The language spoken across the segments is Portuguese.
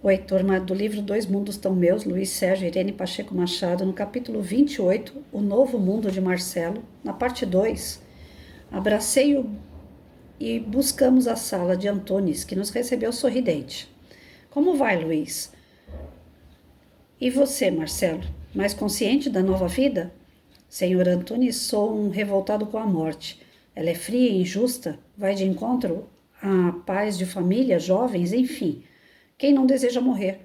Oi, turma do livro Dois Mundos Tão Meus, Luiz Sérgio e Irene Pacheco Machado, no capítulo 28, O Novo Mundo de Marcelo, na parte 2. Abracei-o e buscamos a sala de Antunes, que nos recebeu sorridente. Como vai, Luiz? E você, Marcelo? Mais consciente da nova vida? Senhor Antunes, sou um revoltado com a morte. Ela é fria e injusta, vai de encontro à paz de família, jovens, enfim. Quem não deseja morrer?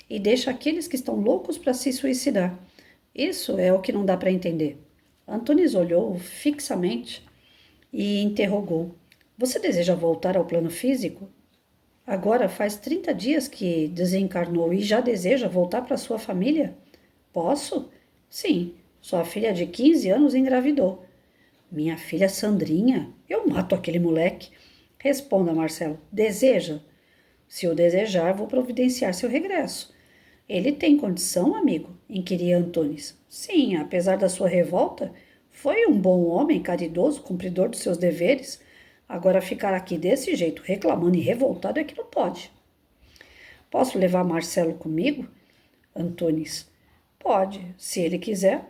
E deixa aqueles que estão loucos para se suicidar. Isso é o que não dá para entender. Antunes olhou fixamente e interrogou: Você deseja voltar ao plano físico? Agora faz 30 dias que desencarnou e já deseja voltar para sua família? Posso? Sim, sua filha de 15 anos engravidou. Minha filha Sandrinha? Eu mato aquele moleque. Responda, Marcelo. Deseja? Se o desejar, vou providenciar seu regresso. Ele tem condição, amigo? Inquiria Antunes. Sim, apesar da sua revolta, foi um bom homem, caridoso, cumpridor dos seus deveres. Agora ficar aqui desse jeito, reclamando e revoltado, é que não pode. Posso levar Marcelo comigo? Antunes. Pode, se ele quiser.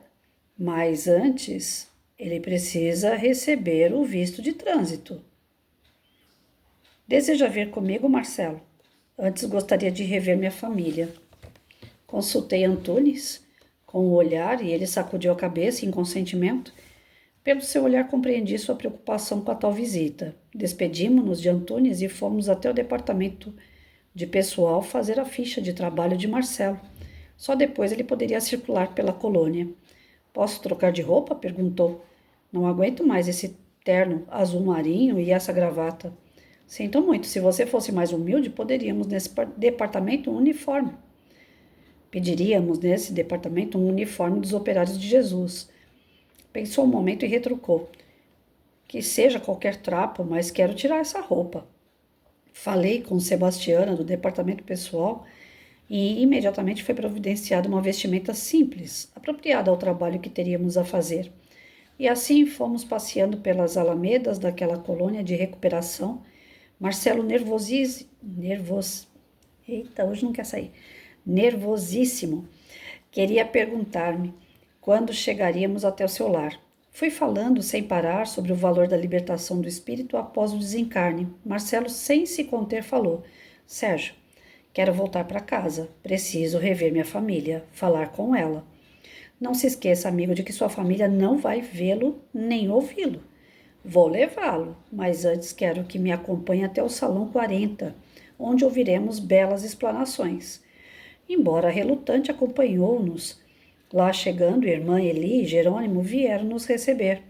Mas antes, ele precisa receber o visto de trânsito. Deseja vir comigo, Marcelo? Antes gostaria de rever minha família. Consultei Antunes com o olhar e ele sacudiu a cabeça em consentimento. Pelo seu olhar compreendi sua preocupação com a tal visita. Despedimos-nos de Antunes e fomos até o departamento de pessoal fazer a ficha de trabalho de Marcelo. Só depois ele poderia circular pela colônia. Posso trocar de roupa? Perguntou. Não aguento mais esse terno azul marinho e essa gravata. Sinto muito, se você fosse mais humilde, poderíamos nesse departamento um uniforme. Pediríamos nesse departamento um uniforme dos operários de Jesus. Pensou um momento e retrucou. Que seja qualquer trapo, mas quero tirar essa roupa. Falei com Sebastiana do departamento pessoal e imediatamente foi providenciada uma vestimenta simples, apropriada ao trabalho que teríamos a fazer. E assim fomos passeando pelas alamedas daquela colônia de recuperação. Marcelo hoje não quer sair. Nervosíssimo. Queria perguntar-me quando chegaríamos até o seu lar. Fui falando sem parar sobre o valor da libertação do espírito após o desencarne. Marcelo, sem se conter, falou: Sérgio, quero voltar para casa. Preciso rever minha família, falar com ela. Não se esqueça, amigo, de que sua família não vai vê-lo nem ouvi-lo. Vou levá-lo, mas antes quero que me acompanhe até o Salão 40, onde ouviremos belas explanações. Embora relutante, acompanhou-nos. Lá chegando, irmã Eli e Jerônimo vieram nos receber.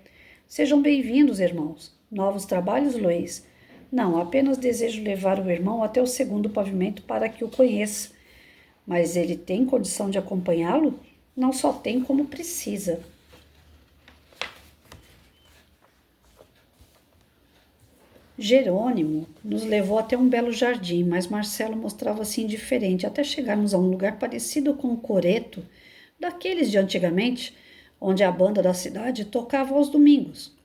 Sejam bem-vindos, irmãos. Novos trabalhos, Luiz? Não, apenas desejo levar o irmão até o segundo pavimento para que o conheça. Mas ele tem condição de acompanhá-lo? Não só tem, como precisa. Jerônimo nos levou até um belo jardim, mas Marcelo mostrava-se indiferente até chegarmos a um lugar parecido com o coreto, daqueles de antigamente, onde a banda da cidade tocava aos domingos.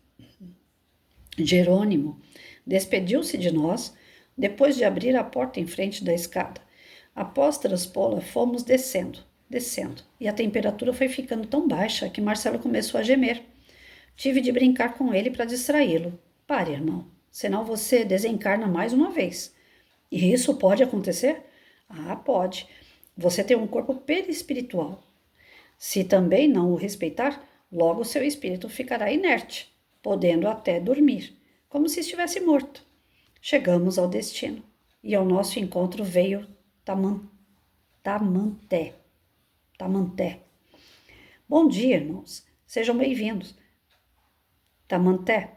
Jerônimo despediu-se de nós, depois de abrir a porta em frente da escada. Após transpô-la, fomos descendo, e a temperatura foi ficando tão baixa que Marcelo começou a gemer. Tive de brincar com ele para distraí-lo. Pare, irmão, senão você desencarna mais uma vez. E isso pode acontecer? Ah, pode. Você tem um corpo perispiritual. Se também não o respeitar, logo seu espírito ficará inerte, podendo até dormir, como se estivesse morto. Chegamos ao destino, e ao nosso encontro veio Tamanté. Bom dia, irmãos. Sejam bem-vindos. Tamanté,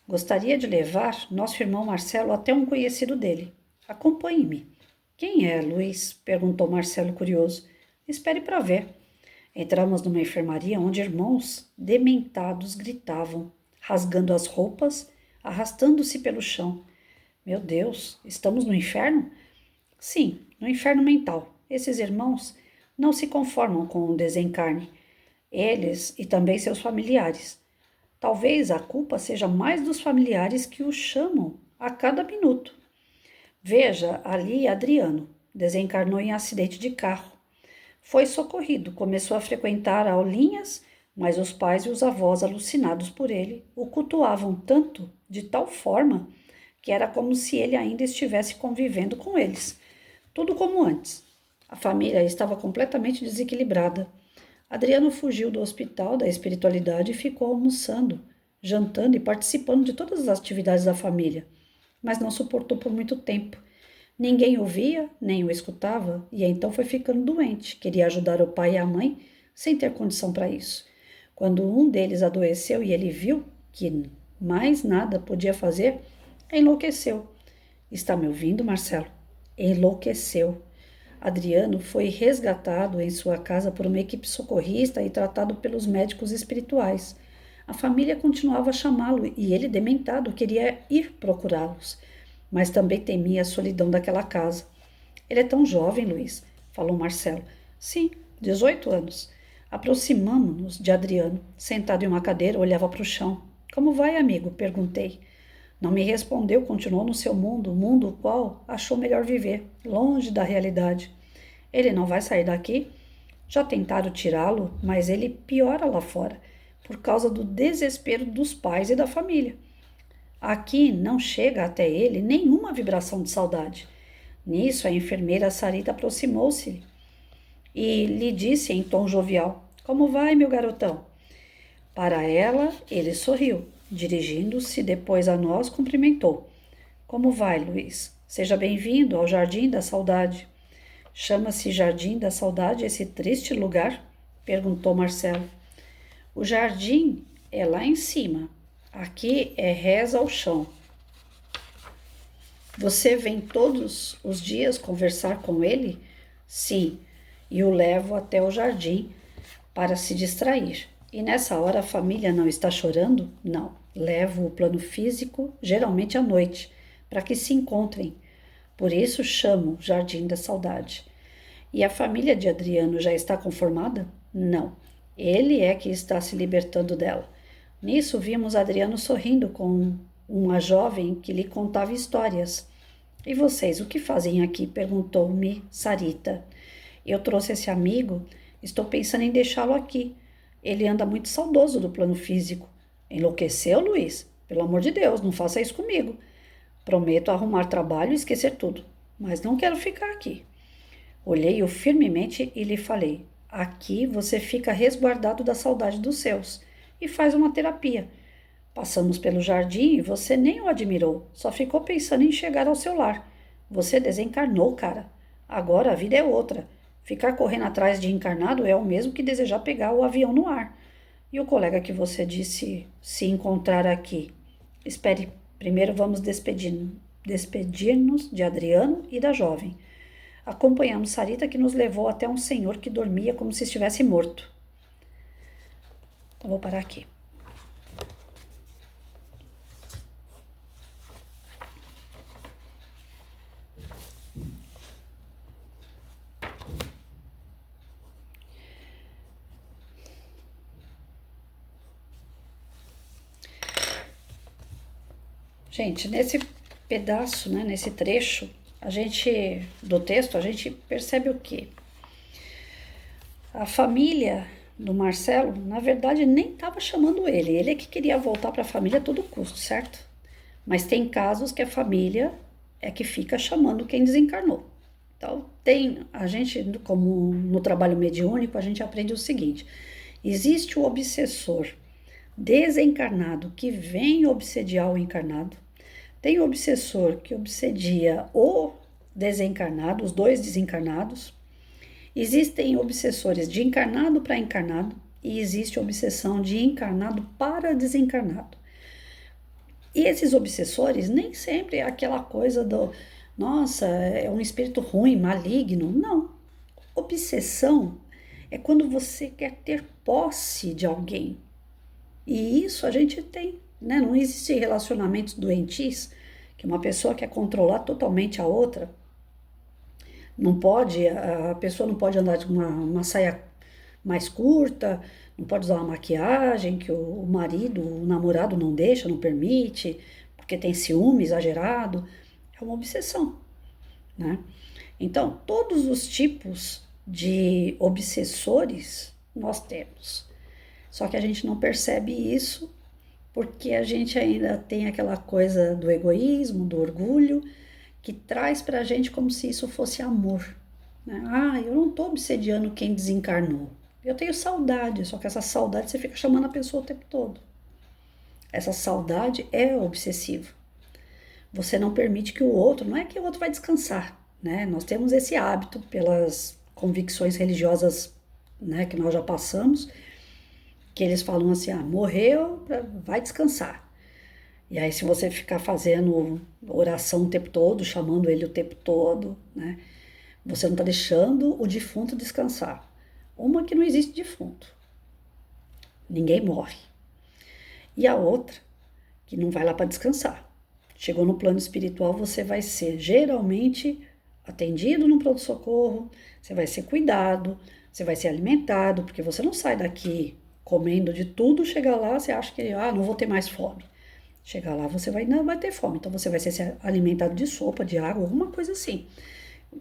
gostaria de levar nosso irmão Marcelo até um conhecido dele. Acompanhe-me. Quem é, Luiz? Perguntou Marcelo curioso. Espere para ver. Entramos numa enfermaria onde irmãos dementados gritavam, rasgando as roupas, arrastando-se pelo chão. Meu Deus, estamos no inferno? Sim, no inferno mental. Esses irmãos não se conformam com o desencarne. Eles e também seus familiares. Talvez a culpa seja mais dos familiares que o chamam a cada minuto. Veja ali Adriano. desencarnou em acidente de carro. Foi socorrido, começou a frequentar aulinhas, mas os pais e os avós, alucinados por ele, o cultuavam tanto, de tal forma, que era como se ele ainda estivesse convivendo com eles. Tudo como antes. A família estava completamente desequilibrada. Adriano fugiu do hospital da espiritualidade e ficou almoçando, jantando e participando de todas as atividades da família, mas não suportou por muito tempo. Ninguém o via, nem o escutava, e então foi ficando doente. Queria ajudar o pai e a mãe, sem ter condição para isso. Quando um deles adoeceu e ele viu que mais nada podia fazer, enlouqueceu. Está me ouvindo, Marcelo? Enlouqueceu. Adriano foi resgatado em sua casa por uma equipe socorrista e tratado pelos médicos espirituais. A família continuava a chamá-lo e ele, dementado, queria ir procurá-los, mas também temia a solidão daquela casa. Ele é tão jovem, Luiz, falou Marcelo. Sim, 18 anos. Aproximamo-nos de Adriano. Sentado em uma cadeira, olhava para o chão. Como vai, amigo? Perguntei. Não me respondeu, continuou no seu mundo, o mundo o qual achou melhor viver, longe da realidade. Ele não vai sair daqui? Já tentaram tirá-lo, mas ele piora lá fora, por causa do desespero dos pais e da família. Aqui não chega até ele nenhuma vibração de saudade. Nisso, a enfermeira Sarita aproximou-se e lhe disse em tom jovial: Como vai, meu garotão? Para ela, ele sorriu. Dirigindo-se depois a nós, cumprimentou. Como vai, Luiz? Seja bem-vindo ao Jardim da Saudade. Chama-se Jardim da Saudade esse triste lugar? Perguntou Marcelo. O jardim é lá em cima. Aqui é reza ao chão. Você vem todos os dias conversar com ele? Sim, e o levo até o jardim para se distrair. E nessa hora a família não está chorando? Não. Levo o plano físico, geralmente à noite, para que se encontrem. Por isso chamo Jardim da Saudade. E a família de Adriano já está conformada? Não. Ele é que está se libertando dela. Nisso vimos Adriano sorrindo com uma jovem que lhe contava histórias. E vocês, o que fazem aqui? Perguntou-me Sarita. Eu trouxe esse amigo, estou pensando em deixá-lo aqui. Ele anda muito saudoso do plano físico. Enlouqueceu, Luiz? Pelo amor de Deus, não faça isso comigo. Prometo arrumar trabalho e esquecer tudo, mas não quero ficar aqui. Olhei-o firmemente e lhe falei: aqui você fica resguardado da saudade dos seus e faz uma terapia. Passamos pelo jardim e você nem o admirou, só ficou pensando em chegar ao seu lar. Você desencarnou, cara. Agora a vida é outra. Ficar correndo atrás de encarnado é o mesmo que desejar pegar o avião no ar. E o colega que você disse se encontrar aqui? Espere, primeiro vamos despedir-nos de Adriano e da jovem. Acompanhamos Sarita, que nos levou até um senhor que dormia como se estivesse morto. Então, vou parar aqui. Gente, nesse pedaço, né, nesse trecho, do texto, a gente percebe o quê? A família do Marcelo, na verdade, nem estava chamando ele. Ele é que queria voltar para a família a todo custo, certo? Mas tem casos que a família é que fica chamando quem desencarnou. Então, a gente, como no trabalho mediúnico, a gente aprende o seguinte: existe o obsessor desencarnado que vem obsediar o encarnado. Tem o obsessor que obsedia o desencarnado, os dois desencarnados. Existem obsessores de encarnado para encarnado e existe obsessão de encarnado para desencarnado. E esses obsessores nem sempre é aquela coisa do, nossa, é um espírito ruim, maligno. Não. Obsessão é quando você quer ter posse de alguém. E isso a gente tem, né? Não existe relacionamentos doentios, que uma pessoa quer controlar totalmente a outra. Não pode, a pessoa não pode andar de uma saia mais curta, não pode usar uma maquiagem que o marido, o namorado não deixa, não permite, porque tem ciúme exagerado. É uma obsessão, né? Então, todos os tipos de obsessores nós temos. Só que a gente não percebe isso porque a gente ainda tem aquela coisa do egoísmo, do orgulho, que traz pra gente como se isso fosse amor. Né? Ah, eu não tô obsediando quem desencarnou. Eu tenho saudade, só que essa saudade você fica chamando a pessoa o tempo todo. Essa saudade é obsessiva. Você não permite que o outro, não é que o outro vai descansar, né? Nós temos esse hábito pelas convicções religiosas, né, que nós já passamos, que eles falam assim, ah, morreu, vai descansar. E aí se você ficar fazendo oração o tempo todo, chamando ele o tempo todo, né, você não está deixando o defunto descansar. Uma que não existe defunto. Ninguém morre. E a outra, que não vai lá para descansar. Chegou no plano espiritual, você vai ser geralmente atendido no pronto-socorro, você vai ser cuidado, você vai ser alimentado, porque você não sai daqui comendo de tudo, chega lá, você acha que, não vou ter mais fome. Chegar lá, você não vai ter fome, então você vai ser alimentado de sopa, de água, alguma coisa assim.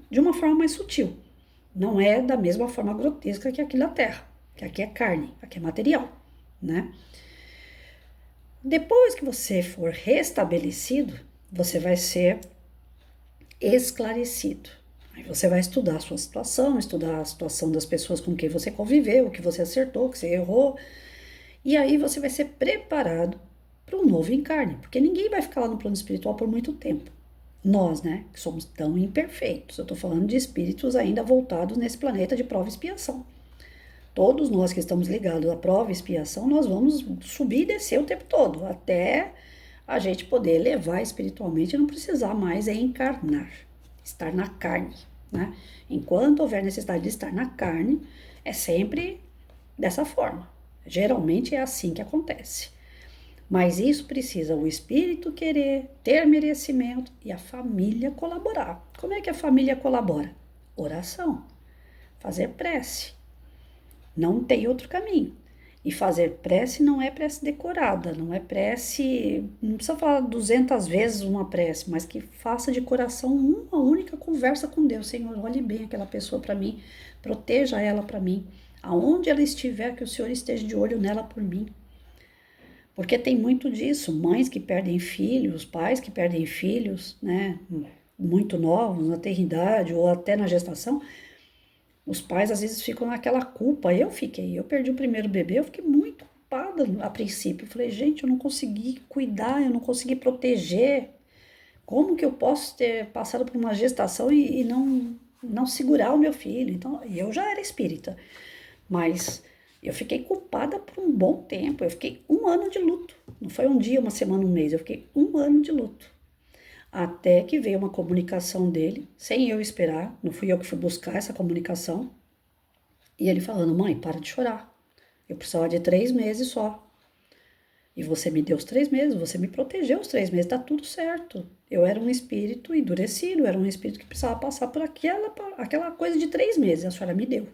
De uma forma mais sutil. Não é da mesma forma grotesca que aqui na Terra, que aqui é carne, aqui é material, né? Depois que você for restabelecido, você vai ser esclarecido. Aí você vai estudar a sua situação, estudar a situação das pessoas com quem você conviveu, o que você acertou, o que você errou. E aí você vai ser preparado para um novo encarne, porque ninguém vai ficar lá no plano espiritual por muito tempo. Nós, né, que somos tão imperfeitos. Eu estou falando de espíritos ainda voltados nesse planeta de prova e expiação. Todos nós que estamos ligados à prova e expiação, nós vamos subir e descer o tempo todo, até a gente poder elevar espiritualmente e não precisar mais encarnar, estar na carne, né? Enquanto houver necessidade de estar na carne, é sempre dessa forma. Geralmente é assim que acontece. Mas isso precisa o espírito querer, ter merecimento e a família colaborar. Como é que a família colabora? Oração, fazer prece. Não tem outro caminho. E fazer prece não é prece decorada, não é prece, não precisa falar 200 vezes uma prece, mas que faça de coração uma única conversa com Deus. Senhor, olhe bem aquela pessoa para mim, proteja ela para mim. Aonde ela estiver, que o Senhor esteja de olho nela por mim. Porque tem muito disso, mães que perdem filhos, pais que perdem filhos, né, muito novos, na tenridade ou até na gestação. Os pais às vezes ficam naquela culpa. Eu perdi o primeiro bebê, eu fiquei muito culpada a princípio. Eu falei, gente, eu não consegui cuidar, eu não consegui proteger. Como que eu posso ter passado por uma gestação e não segurar o meu filho? Então, eu já era espírita, mas eu fiquei culpada por um bom tempo. Eu fiquei 1 ano de luto. Não foi um dia, uma semana, um mês. Eu fiquei 1 ano de luto. Até que veio uma comunicação dele, sem eu esperar, não fui eu que fui buscar essa comunicação, e ele falando, mãe, para de chorar, eu precisava de 3 meses só, e você me deu os 3 meses, você me protegeu os 3 meses, tá tudo certo. Eu era um espírito endurecido, era um espírito que precisava passar por aquela coisa de 3 meses, a senhora me deu.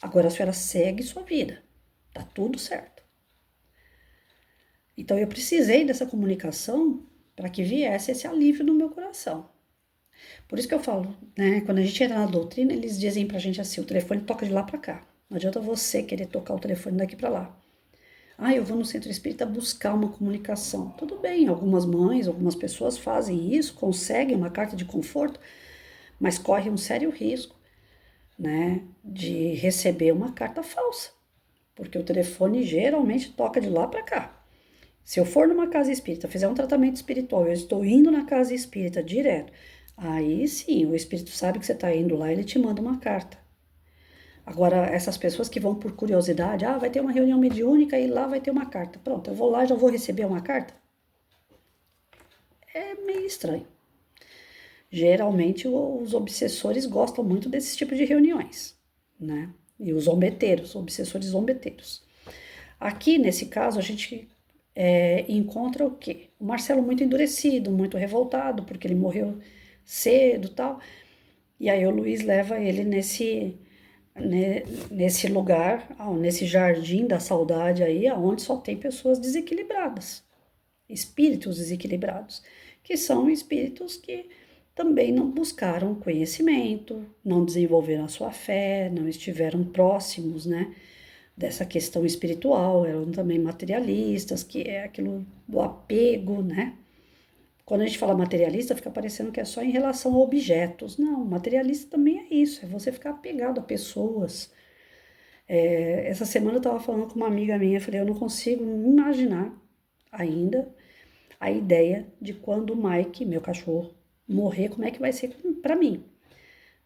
Agora a senhora segue sua vida, tá tudo certo. Então eu precisei dessa comunicação para que viesse esse alívio no meu coração. Por isso que eu falo, né, quando a gente entra na doutrina, eles dizem pra gente assim, o telefone toca de lá para cá. Não adianta você querer tocar o telefone daqui para lá. Ah, eu vou no centro espírita buscar uma comunicação. Tudo bem, algumas mães, algumas pessoas fazem isso, conseguem uma carta de conforto, mas corre um sério risco, né, de receber uma carta falsa. Porque o telefone geralmente toca de lá para cá. Se eu for numa casa espírita, fizer um tratamento espiritual, eu estou indo na casa espírita direto, aí sim, o espírito sabe que você está indo lá, ele te manda uma carta. Agora, essas pessoas que vão por curiosidade, vai ter uma reunião mediúnica e lá vai ter uma carta. Pronto, eu vou lá e já vou receber uma carta? É meio estranho. Geralmente, os obsessores gostam muito desse tipo de reuniões, né? E os zombeteiros, obsessores zombeteiros. Aqui, nesse caso, a gente encontra o quê? O Marcelo muito endurecido, muito revoltado, porque ele morreu cedo e tal. E aí o Luiz leva ele nesse lugar, nesse jardim da saudade aí, onde só tem pessoas desequilibradas, espíritos desequilibrados, que são espíritos que também não buscaram conhecimento, não desenvolveram a sua fé, não estiveram próximos, né, dessa questão espiritual, eram também materialistas, que é aquilo do apego, né? Quando a gente fala materialista, fica parecendo que é só em relação a objetos. Não, materialista também é isso, é você ficar apegado a pessoas. Essa semana eu estava falando com uma amiga minha, eu falei, eu não consigo imaginar ainda a ideia de quando o Mike, meu cachorro, morrer, como é que vai ser para mim.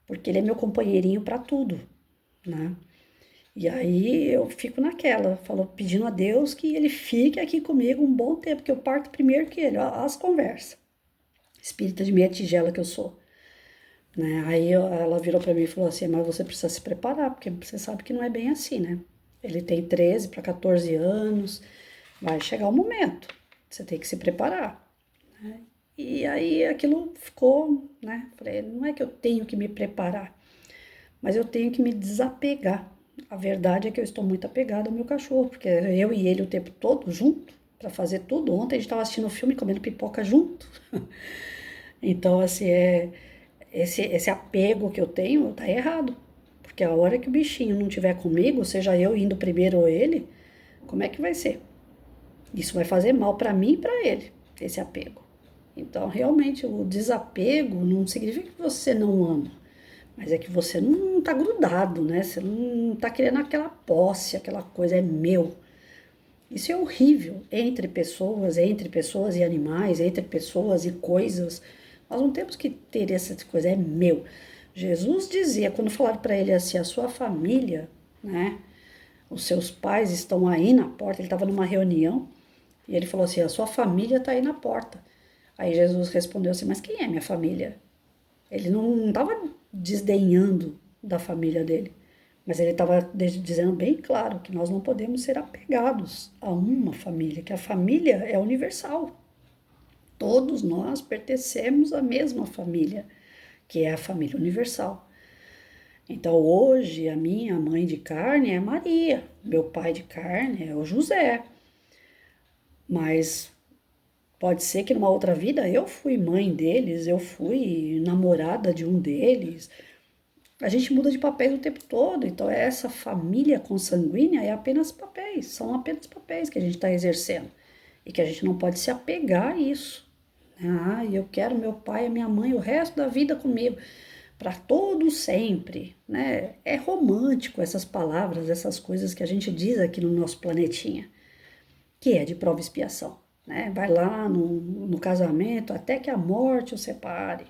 Porque ele é meu companheirinho para tudo, né? E aí eu fico naquela, pedindo a Deus que ele fique aqui comigo um bom tempo, que eu parto primeiro que ele, ó, as conversas. Espírita de meia tigela que eu sou, né? Aí ela virou para mim e falou assim, mas você precisa se preparar, porque você sabe que não é bem assim, né? Ele tem 13 para 14 anos, vai chegar o momento, você tem que se preparar, né? E aí aquilo ficou, né? Falei, não é que eu tenho que me preparar, mas eu tenho que me desapegar. A verdade é que eu estou muito apegada ao meu cachorro, porque eu e ele o tempo todo junto, para fazer tudo. Ontem a gente estava assistindo o filme comendo pipoca junto. Então, assim, esse apego que eu tenho tá errado. Porque a hora que o bichinho não tiver comigo, seja eu indo primeiro ou ele, como é que vai ser? Isso vai fazer mal para mim e para ele, esse apego. Então, realmente, o desapego não significa que você não ama, mas é que você não tá grudado, né? Você não tá querendo aquela posse, aquela coisa, é meu. Isso é horrível entre pessoas e animais, entre pessoas e coisas. Nós não temos que ter essa coisa, é meu. Jesus dizia, quando falaram para ele assim, a sua família, né? Os seus pais estão aí na porta, ele estava numa reunião, e ele falou assim, a sua família está aí na porta. Aí Jesus respondeu assim, mas quem é minha família? Ele não estava desdenhando da família dele, mas ele estava dizendo bem claro que nós não podemos ser apegados a uma família, que a família é universal. Todos nós pertencemos à mesma família, que é a família universal. Então hoje a minha mãe de carne é Maria, meu pai de carne é o José, mas pode ser que numa outra vida eu fui mãe deles, eu fui namorada de um deles. A gente muda de papéis o tempo todo, então essa família consanguínea é apenas papéis, são apenas papéis que a gente está exercendo e que a gente não pode se apegar a isso. Ah, eu quero meu pai e minha mãe o resto da vida comigo, para todo sempre, né? É romântico essas palavras, essas coisas que a gente diz aqui no nosso planetinha, que é de prova e expiação, né? Vai lá no casamento até que a morte o separe.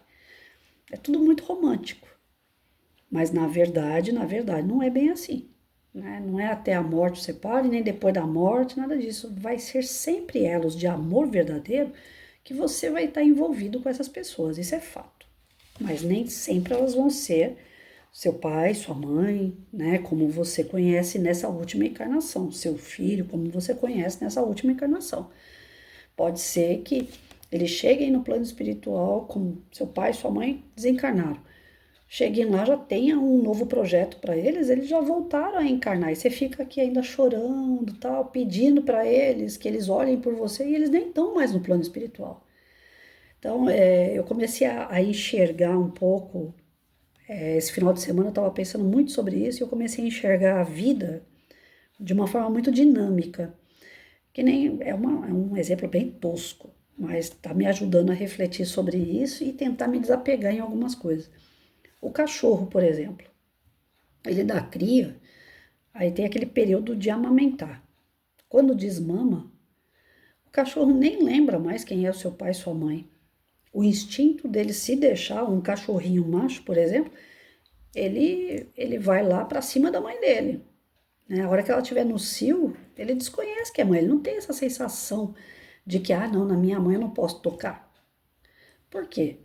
É tudo muito romântico. Mas na verdade, não é bem assim, né? Não é até a morte o separe, nem depois da morte, nada disso. Vai ser sempre elos de amor verdadeiro que você vai estar envolvido com essas pessoas, isso é fato. Mas nem sempre elas vão ser seu pai, sua mãe, né? Como você conhece nessa última encarnação, seu filho, como você conhece nessa última encarnação. Pode ser que eles cheguem no plano espiritual, como seu pai e sua mãe desencarnaram. Cheguem lá, já tenha um novo projeto para eles já voltaram a encarnar. E você fica aqui ainda chorando, tal, pedindo para eles que eles olhem por você e eles nem estão mais no plano espiritual. Então, eu comecei a enxergar um pouco. Esse final de semana eu estava pensando muito sobre isso e eu comecei a enxergar a vida de uma forma muito dinâmica. Que nem é um exemplo bem tosco, mas está me ajudando a refletir sobre isso e tentar me desapegar em algumas coisas. O cachorro, por exemplo, ele dá cria, aí tem aquele período de amamentar. Quando desmama, o cachorro nem lembra mais quem é o seu pai e sua mãe. O instinto dele se deixar, um cachorrinho macho, por exemplo, ele vai lá para cima da mãe dele. Né? A hora que ela estiver no cio, ele desconhece que é mãe, ele não tem essa sensação de que, ah, não, na minha mãe eu não posso tocar. Por quê?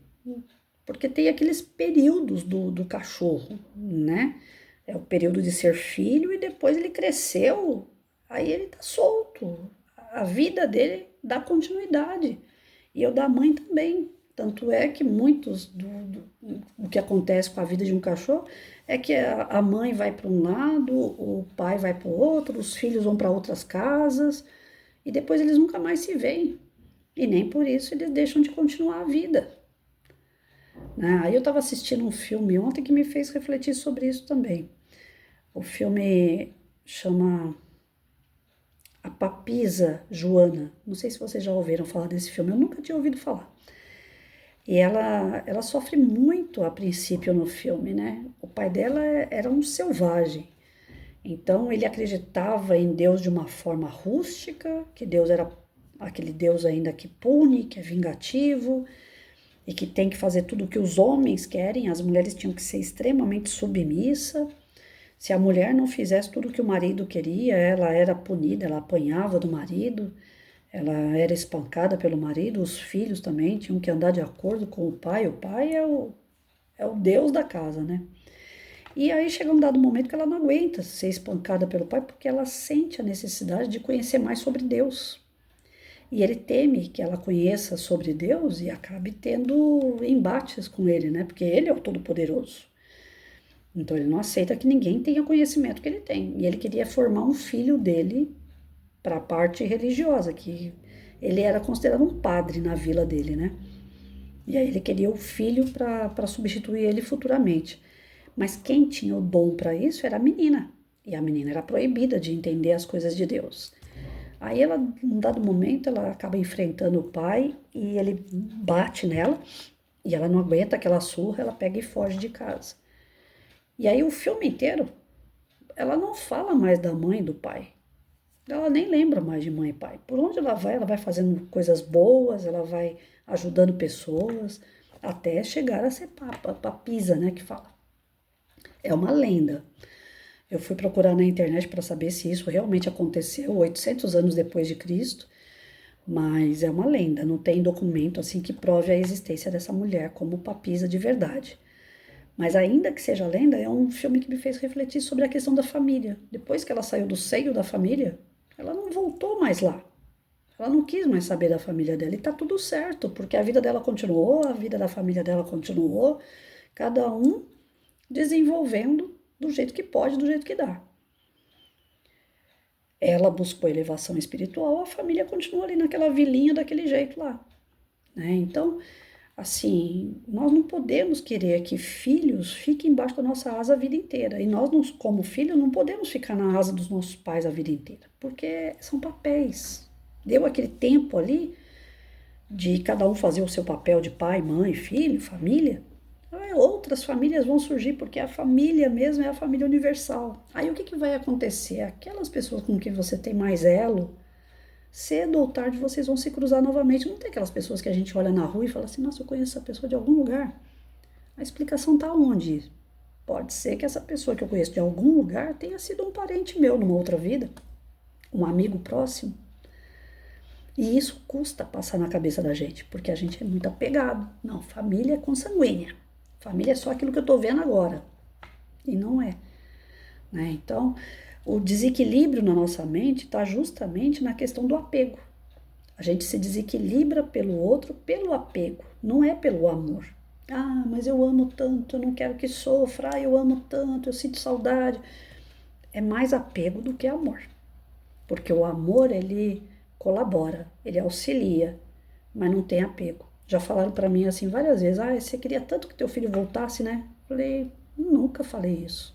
Porque tem aqueles períodos do cachorro, né? É o período de ser filho e depois ele cresceu, aí ele tá solto. A vida dele dá continuidade. E eu da mãe também. Tanto é que muitos do que acontece com a vida de um cachorro é que a mãe vai para um lado, o pai vai para o outro, os filhos vão para outras casas e depois eles nunca mais se veem. E nem por isso eles deixam de continuar a vida. né? Aí eu estava assistindo um filme ontem que me fez refletir sobre isso também. O filme chama A Papisa Joana. Não sei se vocês já ouviram falar desse filme, eu nunca tinha ouvido falar. E ela sofre muito a princípio no filme, né? O pai dela era um selvagem. Então ele acreditava em Deus de uma forma rústica, que Deus era aquele Deus ainda que pune, que é vingativo e que tem que fazer tudo o que os homens querem. As mulheres tinham que ser extremamente submissa. Se a mulher não fizesse tudo o que o marido queria, ela era punida, ela apanhava do marido, ela era espancada pelo marido, os filhos também tinham que andar de acordo com o pai. O pai é o Deus da casa, né? E aí chega um dado momento que ela não aguenta ser espancada pelo pai porque ela sente a necessidade de conhecer mais sobre Deus. E ele teme que ela conheça sobre Deus e acabe tendo embates com ele, né? Porque ele é o Todo-Poderoso. Então ele não aceita que ninguém tenha o conhecimento que ele tem. E ele queria formar um filho dele para a parte religiosa, que ele era considerado um padre na vila dele, né? E aí ele queria o filho para substituir ele futuramente. Mas quem tinha o dom para isso era a menina. E a menina era proibida de entender as coisas de Deus. Aí ela, num dado momento, ela acaba enfrentando o pai e ele bate nela. E ela não aguenta aquela surra, ela pega e foge de casa. E aí o filme inteiro, ela não fala mais da mãe e do pai. Ela nem lembra mais de mãe e pai. Por onde ela vai fazendo coisas boas, ela vai ajudando pessoas, até chegar a ser papisa, né, que fala. É uma lenda. Eu fui procurar na internet para saber se isso realmente aconteceu 800 anos depois de Cristo, mas é uma lenda, não tem documento assim que prove a existência dessa mulher como papisa de verdade. Mas ainda que seja lenda, é um filme que me fez refletir sobre a questão da família. Depois que ela saiu do seio da família, ela não voltou mais lá. Ela não quis mais saber da família dela. E tá tudo certo, porque a vida dela continuou, a vida da família dela continuou, cada um desenvolvendo do jeito que pode, do jeito que dá. Ela buscou elevação espiritual, a família continua ali naquela vilinha daquele jeito lá, né? Então, assim, nós não podemos querer que filhos fiquem embaixo da nossa asa a vida inteira. E nós, como filhos, não podemos ficar na asa dos nossos pais a vida inteira, porque são papéis. Deu aquele tempo ali de cada um fazer o seu papel de pai, mãe, filho, família. Outras famílias vão surgir, porque a família mesmo é a família universal. Aí o que vai acontecer? Aquelas pessoas com quem você tem mais elo, cedo ou tarde vocês vão se cruzar novamente. Não tem aquelas pessoas que a gente olha na rua e fala assim, nossa, eu conheço essa pessoa de algum lugar. A explicação está onde? Pode ser que essa pessoa que eu conheço de algum lugar tenha sido um parente meu numa outra vida, um amigo próximo. E isso custa passar na cabeça da gente, porque a gente é muito apegado. Não, família é consanguínea. Família é só aquilo que eu estou vendo agora. E não é, né? Então, o desequilíbrio na nossa mente está justamente na questão do apego. A gente se desequilibra pelo outro pelo apego, não é pelo amor. Ah, mas eu amo tanto, eu não quero que sofra, ah, eu amo tanto, eu sinto saudade. É mais apego do que amor. Porque o amor, ele colabora, ele auxilia, mas não tem apego. Já falaram para mim assim várias vezes, ah, você queria tanto que teu filho voltasse, né? Falei, nunca falei isso.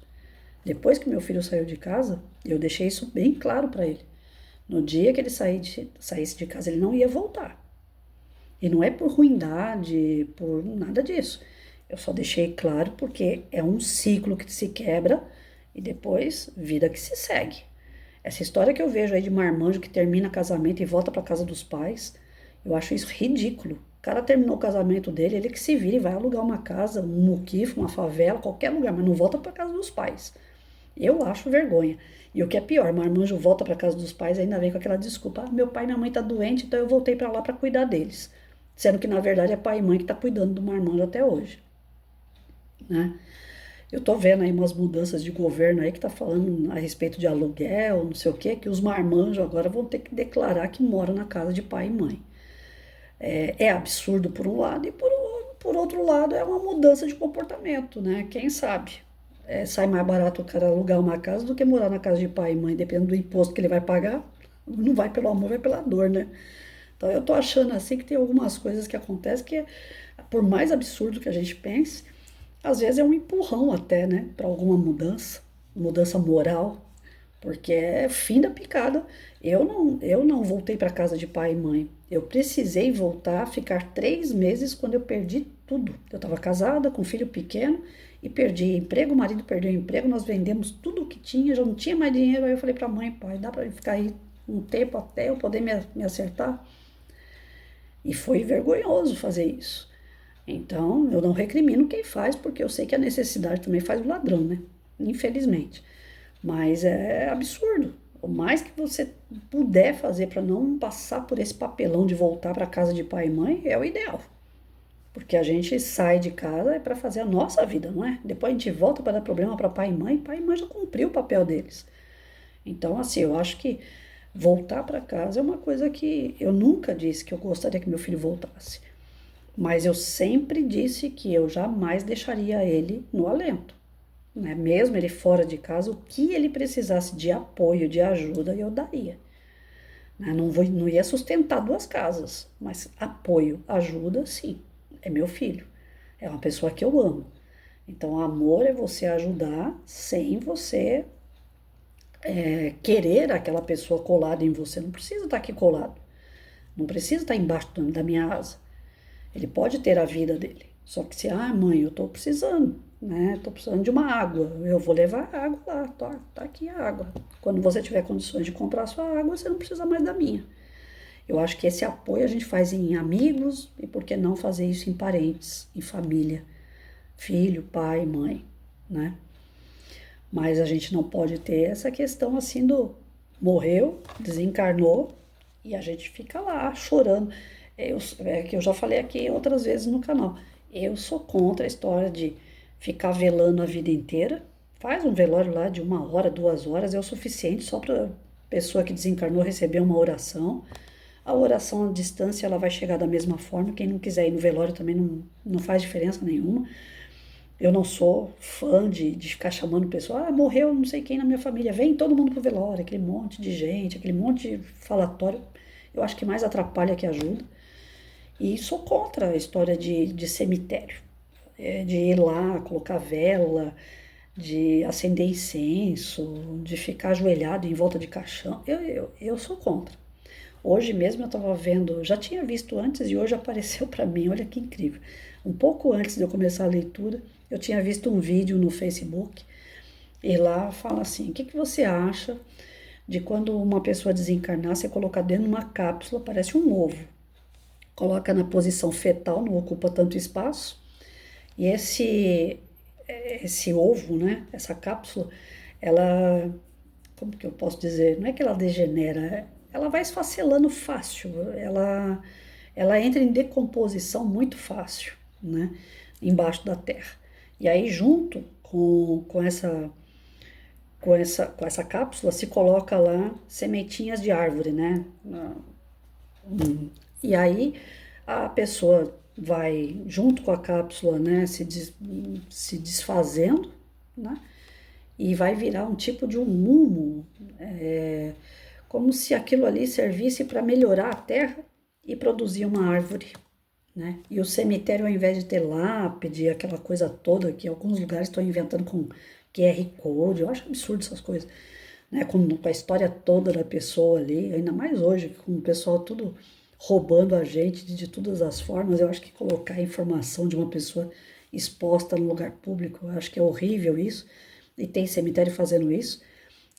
Depois que meu filho saiu de casa, eu deixei isso bem claro para ele. No dia que ele saísse de casa, ele não ia voltar. E não é por ruindade, por nada disso. Eu só deixei claro porque é um ciclo que se quebra e depois vida que se segue. Essa história que eu vejo aí de marmanjo que termina casamento e volta para casa dos pais, eu acho isso ridículo. O cara terminou o casamento dele, ele que se vira e vai alugar uma casa, um muquifo, uma favela, qualquer lugar, mas não volta para casa dos pais. Eu acho vergonha. E o que é pior, marmanjo volta para casa dos pais e ainda vem com aquela desculpa: ah, meu pai e minha mãe tá doente, então eu voltei para lá para cuidar deles. Sendo que na verdade é pai e mãe que tá cuidando do marmanjo até hoje, né? Eu tô vendo aí umas mudanças de governo aí que tá falando a respeito de aluguel, não sei o quê, que os marmanjos agora vão ter que declarar que moram na casa de pai e mãe. É absurdo por um lado e por outro lado é uma mudança de comportamento, né? Quem sabe? Sai mais barato o cara alugar uma casa do que morar na casa de pai e mãe, dependendo do imposto que ele vai pagar. Não vai pelo amor, vai pela dor, né? Então eu tô achando assim que tem algumas coisas que acontecem que por mais absurdo que a gente pense, às vezes é um empurrão até, né, para alguma mudança moral, porque é fim da picada. Eu não voltei para casa de pai e mãe. Eu precisei voltar, ficar 3 meses quando eu perdi tudo. Eu estava casada com um filho pequeno e perdi emprego, o marido perdeu o emprego, nós vendemos tudo o que tinha, já não tinha mais dinheiro. Aí eu falei para a mãe, pai, dá para ficar aí um tempo até eu poder me acertar? E foi vergonhoso fazer isso. Então, eu não recrimino quem faz, porque eu sei que a necessidade também faz o ladrão, né? Infelizmente. Mas é absurdo. O mais que você puder fazer para não passar por esse papelão de voltar para casa de pai e mãe é o ideal. Porque a gente sai de casa é para fazer a nossa vida, não é? Depois a gente volta para dar problema para pai e mãe já cumpriu o papel deles. Então, assim, eu acho que voltar para casa é uma coisa que eu nunca disse que eu gostaria que meu filho voltasse. Mas eu sempre disse que eu jamais deixaria ele no alento, né? Mesmo ele fora de casa, o que ele precisasse de apoio, de ajuda, eu daria. Né? Não ia sustentar 2 casas, mas apoio, ajuda, sim. É meu filho, é uma pessoa que eu amo. Então, amor é você ajudar sem você querer aquela pessoa colada em você. Não precisa estar aqui colado, não precisa estar embaixo da minha asa. Ele pode ter a vida dele. Só que se, mãe, eu tô precisando, né? Tô precisando de uma água. Eu vou levar a água lá, tá aqui a água. Quando você tiver condições de comprar a sua água, você não precisa mais da minha. Eu acho que esse apoio a gente faz em amigos e por que não fazer isso em parentes, em família, filho, pai, mãe, né? Mas a gente não pode ter essa questão assim do morreu, desencarnou e a gente fica lá chorando. É que eu já falei aqui outras vezes no canal. Eu sou contra a história de ficar velando a vida inteira. Faz um velório lá de 1 hora, 2 horas, é o suficiente só para pessoa que desencarnou receber uma oração. A oração à distância ela vai chegar da mesma forma. Quem não quiser ir no velório também não faz diferença nenhuma. Eu não sou fã de ficar chamando pessoa, morreu não sei quem na minha família, vem todo mundo pro velório, aquele monte de gente, aquele monte de falatório. Eu acho que mais atrapalha que ajuda. E sou contra a história de cemitério, de ir lá, colocar vela, de acender incenso, de ficar ajoelhado em volta de caixão. Eu sou contra. Hoje mesmo eu estava vendo, já tinha visto antes e hoje apareceu para mim, olha que incrível. Um pouco antes de eu começar a leitura, eu tinha visto um vídeo no Facebook e lá fala assim: o que você acha de quando uma pessoa desencarnar, você colocar dentro de uma cápsula, parece um ovo, coloca na posição fetal, não ocupa tanto espaço, e esse ovo, né, essa cápsula, ela, como que eu posso dizer, não é que ela degenera, ela vai esfacelando fácil, ela entra em decomposição muito fácil, né, embaixo da terra. E aí junto com essa cápsula se coloca lá sementinhas de árvore, né? E aí a pessoa vai junto com a cápsula, né, se desfazendo, né? E vai virar um tipo de um mumo, como se aquilo ali servisse para melhorar a terra e produzir uma árvore, né? E o cemitério, ao invés de ter lápide, aquela coisa toda que alguns lugares estão inventando com QR Code, eu acho absurdo essas coisas, né? Com a história toda da pessoa ali, ainda mais hoje, com o pessoal tudo roubando a gente de todas as formas, eu acho que colocar a informação de uma pessoa exposta no lugar público, eu acho que é horrível isso, e tem cemitério fazendo isso.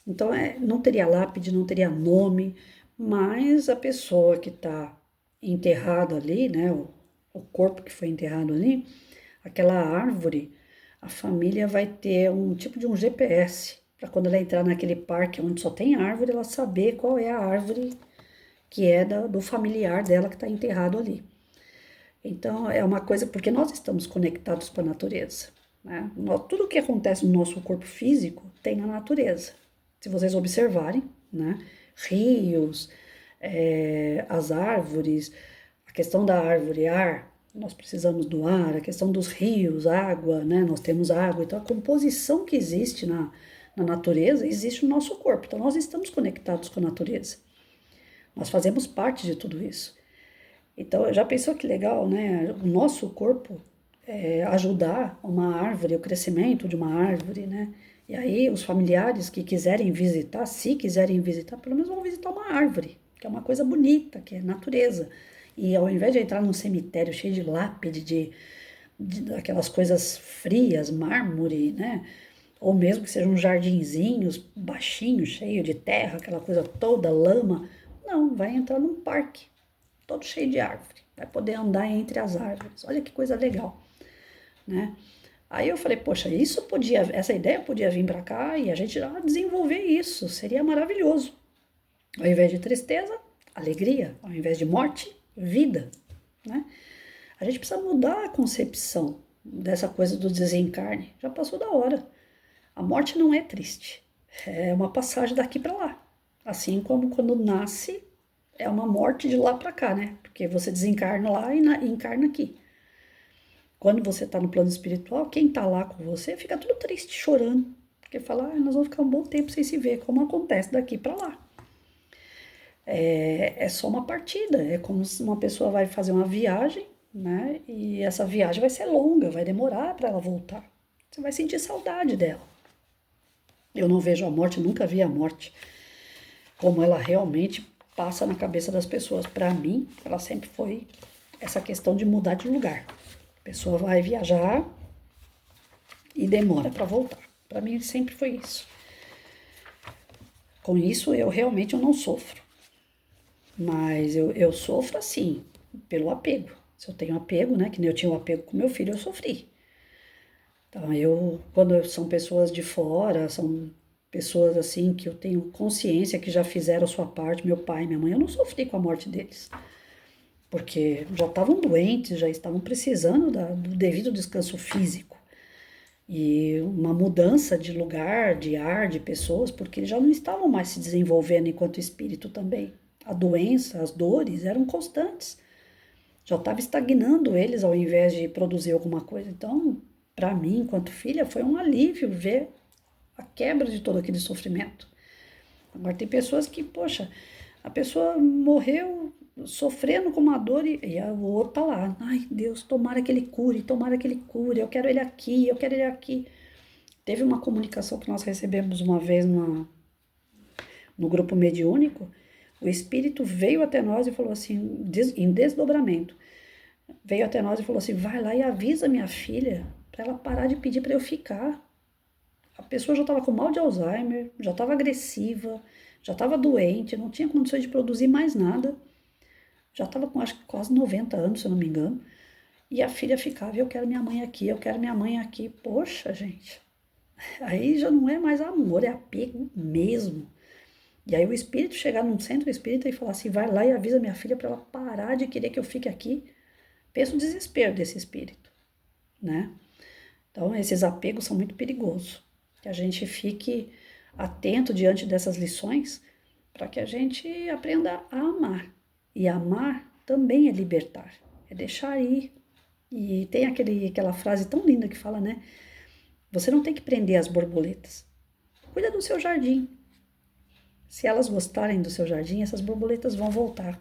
Então, não teria lápide, não teria nome, mas a pessoa que está enterrada ali, né, o corpo que foi enterrado ali, aquela árvore, a família vai ter um tipo de um GPS, para quando ela entrar naquele parque onde só tem árvore, ela saber qual é a árvore que é do familiar dela que está enterrado ali. Então, é uma coisa, porque nós estamos conectados com a natureza, né? Tudo o que acontece no nosso corpo físico tem na natureza. Se vocês observarem, né? Rios, as árvores, a questão da árvore, ar, nós precisamos do ar, a questão dos rios, água, né? Nós temos água, então a composição que existe na natureza existe no nosso corpo, então nós estamos conectados com a natureza. Nós fazemos parte de tudo isso. Então, já pensou que legal, né? O nosso corpo ajudar uma árvore, o crescimento de uma árvore, né? E aí, os familiares que quiserem visitar, se quiserem visitar, pelo menos vão visitar uma árvore, que é uma coisa bonita, que é natureza. E ao invés de entrar num cemitério cheio de lápide, daquelas coisas frias, mármore, né? Ou mesmo que sejam jardinzinhos baixinhos, cheio de terra, aquela coisa toda, lama. Não, vai entrar num parque, todo cheio de árvore. Vai poder andar entre as árvores. Olha que coisa legal, né? Aí eu falei, poxa, essa ideia podia vir para cá e a gente já desenvolver isso, seria maravilhoso. Ao invés de tristeza, alegria. Ao invés de morte, vida, né? A gente precisa mudar a concepção dessa coisa do desencarne. Já passou da hora. A morte não é triste. É uma passagem daqui para lá. Assim como quando nasce, é uma morte de lá para cá, né? Porque você desencarna lá e encarna aqui. Quando você está no plano espiritual, quem está lá com você fica tudo triste, chorando. Porque fala, nós vamos ficar um bom tempo sem se ver, como acontece daqui para lá. É só uma partida, é como se uma pessoa vai fazer uma viagem, né? E essa viagem vai ser longa, vai demorar para ela voltar. Você vai sentir saudade dela. Eu não vejo a morte, nunca vi a morte como ela realmente passa na cabeça das pessoas. Para mim, ela sempre foi essa questão de mudar de lugar. A pessoa vai viajar e demora para voltar. Para mim sempre foi isso. Com isso eu não sofro. Mas eu sofro assim, pelo apego. Se eu tenho apego, né? Que nem eu tinha um apego com meu filho, eu sofri. Então, quando são pessoas de fora, são pessoas assim que eu tenho consciência que já fizeram a sua parte, meu pai, minha mãe, eu não sofri com a morte deles. Porque já estavam doentes, já estavam precisando do devido descanso físico. E uma mudança de lugar, de ar, de pessoas, porque eles já não estavam mais se desenvolvendo enquanto espírito também. A doença, as dores eram constantes. Já estava estagnando eles ao invés de produzir alguma coisa. Então, para mim, enquanto filha, foi um alívio ver a quebra de todo aquele sofrimento. Agora, tem pessoas que, poxa, a pessoa morreu sofrendo com uma dor e o outro tá lá. Ai, Deus, tomara que ele cure, eu quero ele aqui, eu quero ele aqui. Teve uma comunicação que nós recebemos uma vez no grupo mediúnico. O espírito veio até nós e falou assim, em desdobramento, veio até nós e falou assim, vai lá e avisa minha filha para ela parar de pedir para eu ficar. A pessoa já estava com mal de Alzheimer, já estava agressiva, já estava doente, não tinha condições de produzir mais nada. Já estava com acho que quase 90 anos, se eu não me engano. E a filha ficava, eu quero minha mãe aqui, eu quero minha mãe aqui. Poxa, gente, aí já não é mais amor, é apego mesmo. E aí o espírito chegar num centro espírita e falar assim, vai lá e avisa minha filha para ela parar de querer que eu fique aqui. Pensa o desespero desse espírito, né? Então esses apegos são muito perigosos. Que a gente fique atento diante dessas lições para que a gente aprenda a amar. E amar também é libertar, é deixar ir. E tem aquela frase tão linda que fala, né? Você não tem que prender as borboletas. Cuida do seu jardim. Se elas gostarem do seu jardim, essas borboletas vão voltar.